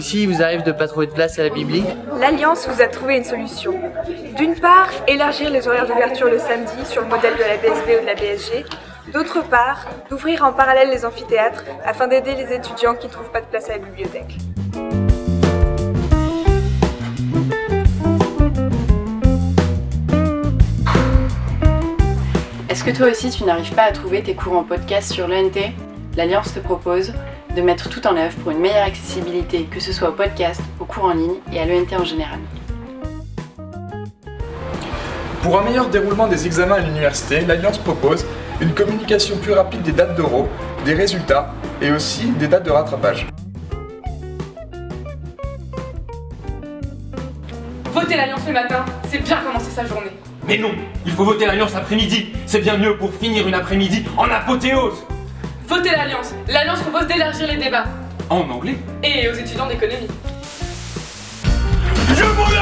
aussi, il vous arrive de pas trouver de place à la Bibli? L'Alliance vous a trouvé une solution. D'une part, élargir les horaires d'ouverture le samedi sur le modèle de la BSB ou de la BSG. D'autre part, d'ouvrir en parallèle les amphithéâtres afin d'aider les étudiants qui ne trouvent pas de place à la bibliothèque. Est-ce que toi aussi tu n'arrives pas à trouver tes cours en podcast sur l'ENT? L'Alliance te propose de mettre tout en œuvre pour une meilleure accessibilité, que ce soit au podcast, aux cours en ligne et à l'ENT en général. Pour un meilleur déroulement des examens à l'université, l'Alliance propose une communication plus rapide des dates d'oraux, des résultats et aussi des dates de rattrapage. Voter l'Alliance le matin, c'est bien commencer sa journée. Mais non, il faut voter l'Alliance l'après-midi. C'est bien mieux pour finir une après-midi en apothéose. Votez l'Alliance. L'Alliance propose d'élargir les débats. En anglais. Et aux étudiants d'économie. Je vous le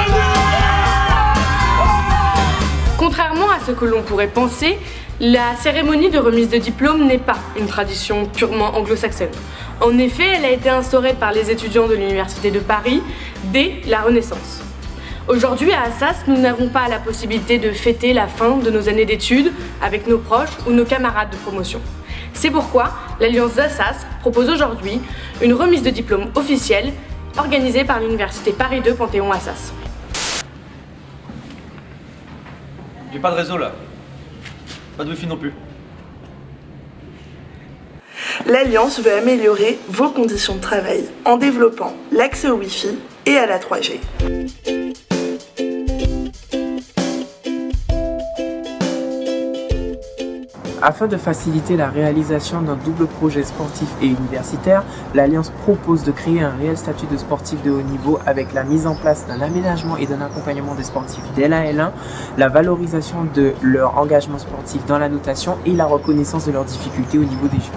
Contrairement à ce que l'on pourrait penser, la cérémonie de remise de diplôme n'est pas une tradition purement anglo-saxonne. En effet, elle a été instaurée par les étudiants de l'Université de Paris dès la Renaissance. Aujourd'hui, à Assas, nous n'avons pas la possibilité de fêter la fin de nos années d'études avec nos proches ou nos camarades de promotion. C'est pourquoi l'Alliance d'Assas propose aujourd'hui une remise de diplôme officielle organisée par l'Université Paris 2 Panthéon-Assas. J'ai pas de réseau là. Pas de wifi non plus. L'Alliance veut améliorer vos conditions de travail en développant l'accès au Wi-Fi et à la 3G. Afin de faciliter la réalisation d'un double projet sportif et universitaire, l'Alliance propose de créer un réel statut de sportif de haut niveau avec la mise en place d'un aménagement et d'un accompagnement des sportifs dès la L1, la valorisation de leur engagement sportif dans la notation et la reconnaissance de leurs difficultés au niveau des jeux.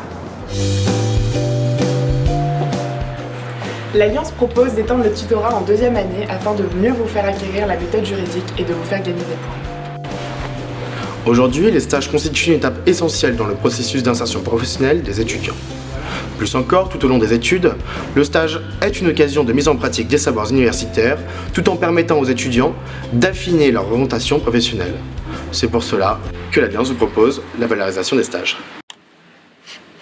L'Alliance propose d'étendre le tutorat en deuxième année afin de mieux vous faire acquérir la méthode juridique et de vous faire gagner des points. Aujourd'hui, les stages constituent une étape essentielle dans le processus d'insertion professionnelle des étudiants. Plus encore, tout au long des études, le stage est une occasion de mise en pratique des savoirs universitaires, tout en permettant aux étudiants d'affiner leur orientation professionnelle. C'est pour cela que l'Alliance vous propose la valorisation des stages.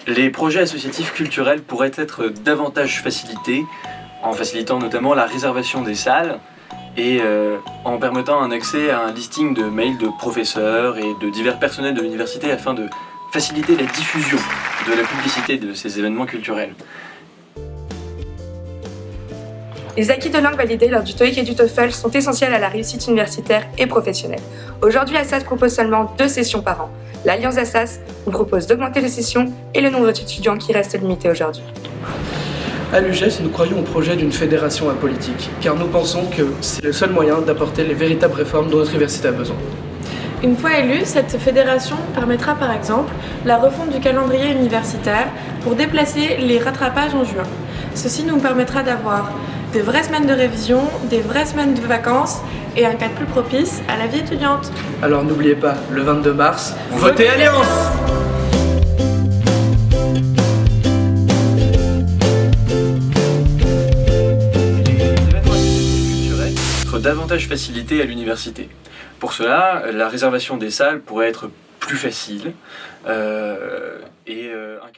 Les projets associatifs culturels pourraient être davantage facilités, en facilitant notamment la réservation des salles, et en permettant un accès à un listing de mails de professeurs et de divers personnels de l'université afin de faciliter la diffusion de la publicité de ces événements culturels. Les acquis de langue validés lors du TOEIC et du TOEFL sont essentiels à la réussite universitaire et professionnelle. Aujourd'hui, Assas propose seulement 2 sessions par an. L'Alliance Assas vous propose d'augmenter les sessions et le nombre d'étudiants qui reste limité aujourd'hui. À l'UGES, nous croyons au projet d'une fédération apolitique, car nous pensons que c'est le seul moyen d'apporter les véritables réformes dont notre université a besoin. Une fois élue, cette fédération permettra par exemple la refonte du calendrier universitaire pour déplacer les rattrapages en juin. Ceci nous permettra d'avoir des vraies semaines de révision, des vraies semaines de vacances et un cadre plus propice à la vie étudiante. Alors n'oubliez pas, le 22 mars, votez Alliance! Davantage facilité à l'université. Pour cela, la réservation des salles pourrait être plus facile et un